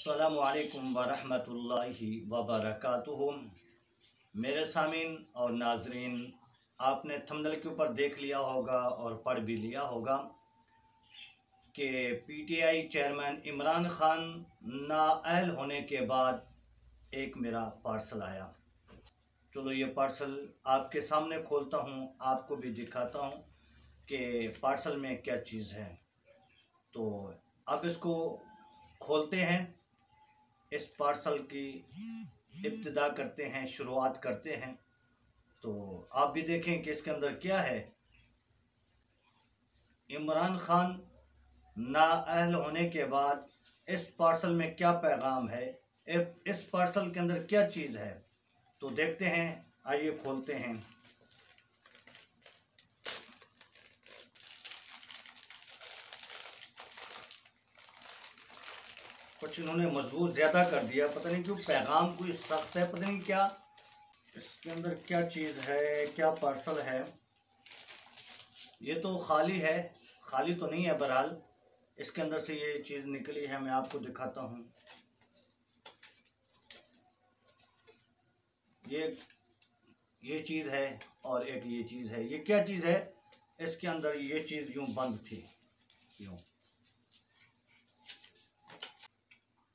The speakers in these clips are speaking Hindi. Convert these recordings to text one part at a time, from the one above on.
अस्सलामु अलैकुम वरहमतुल्लाहि वबरकातुहू। मेरे सामीन और नाजरीन, आपने थंबनेल के ऊपर देख लिया होगा और पढ़ भी लिया होगा कि पीटीआई चेयरमैन इमरान खान नाअहल होने के बाद एक मेरा पार्सल आया। चलो ये पार्सल आपके सामने खोलता हूँ, आपको भी दिखाता हूँ कि पार्सल में क्या चीज़ है। तो अब इसको खोलते हैं, इस पार्सल की इब्तिदा करते हैं, शुरुआत करते हैं। तो आप भी देखें कि इसके अंदर क्या है। इमरान खान नाअहल होने के बाद इस पार्सल में क्या पैगाम है, इस पार्सल के अंदर क्या चीज़ है, तो देखते हैं। आइए खोलते हैं। कुछ इन्होंने मजबूत ज़्यादा कर दिया, पता नहीं क्यों। पैगाम कोई सख्त है, पता नहीं क्या इसके अंदर क्या चीज़ है, क्या पार्सल है। ये तो खाली है, खाली तो नहीं है। बहरहाल इसके अंदर से ये चीज़ निकली है, मैं आपको दिखाता हूँ। ये चीज़ है और एक ये चीज़ है। ये क्या चीज़ है? इसके अंदर ये चीज़ यूँ बंद थी, यूँ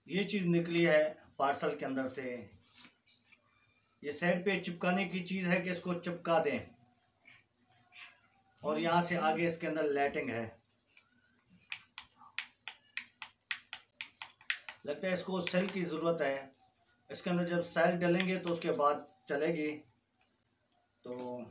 ये चीज़ निकली है पार्सल के अंदर से। ये साइड पे चिपकाने की चीज़ है कि इसको चिपका दें, और यहाँ से आगे इसके अंदर लाइटिंग है। लगता है इसको सेल की ज़रूरत है। इसके अंदर जब सेल डलेंगे तो उसके बाद चलेगी। तो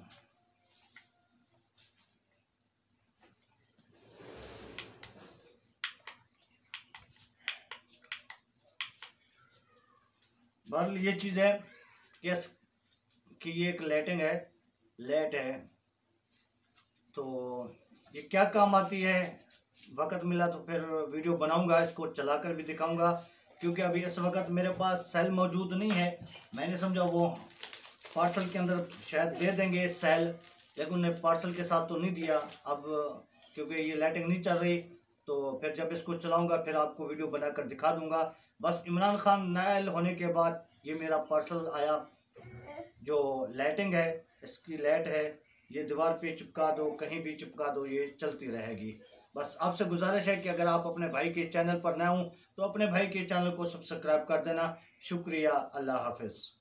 बहरहाल ये चीज़ है कि ये एक लाइटिंग है, लाइट है। तो ये क्या काम आती है, वक्त मिला तो फिर वीडियो बनाऊंगा, इसको चलाकर भी दिखाऊंगा। क्योंकि अभी इस वक्त मेरे पास सेल मौजूद नहीं है। मैंने समझा वो पार्सल के अंदर शायद दे देंगे सेल, लेकिन उन्हें पार्सल के साथ तो नहीं दिया। अब क्योंकि ये लाइटिंग नहीं चल रही, तो फिर जब इसको चलाऊंगा फिर आपको वीडियो बनाकर दिखा दूंगा। बस इमरान खान नाअहल होने के बाद ये मेरा पार्सल आया। जो लाइटिंग है, इसकी लाइट है, ये दीवार पे चिपका दो, कहीं भी चिपका दो, ये चलती रहेगी। बस आपसे गुजारिश है कि अगर आप अपने भाई के चैनल पर नए हों तो अपने भाई के चैनल को सब्सक्राइब कर देना। शुक्रिया। अल्लाह हाफिज़।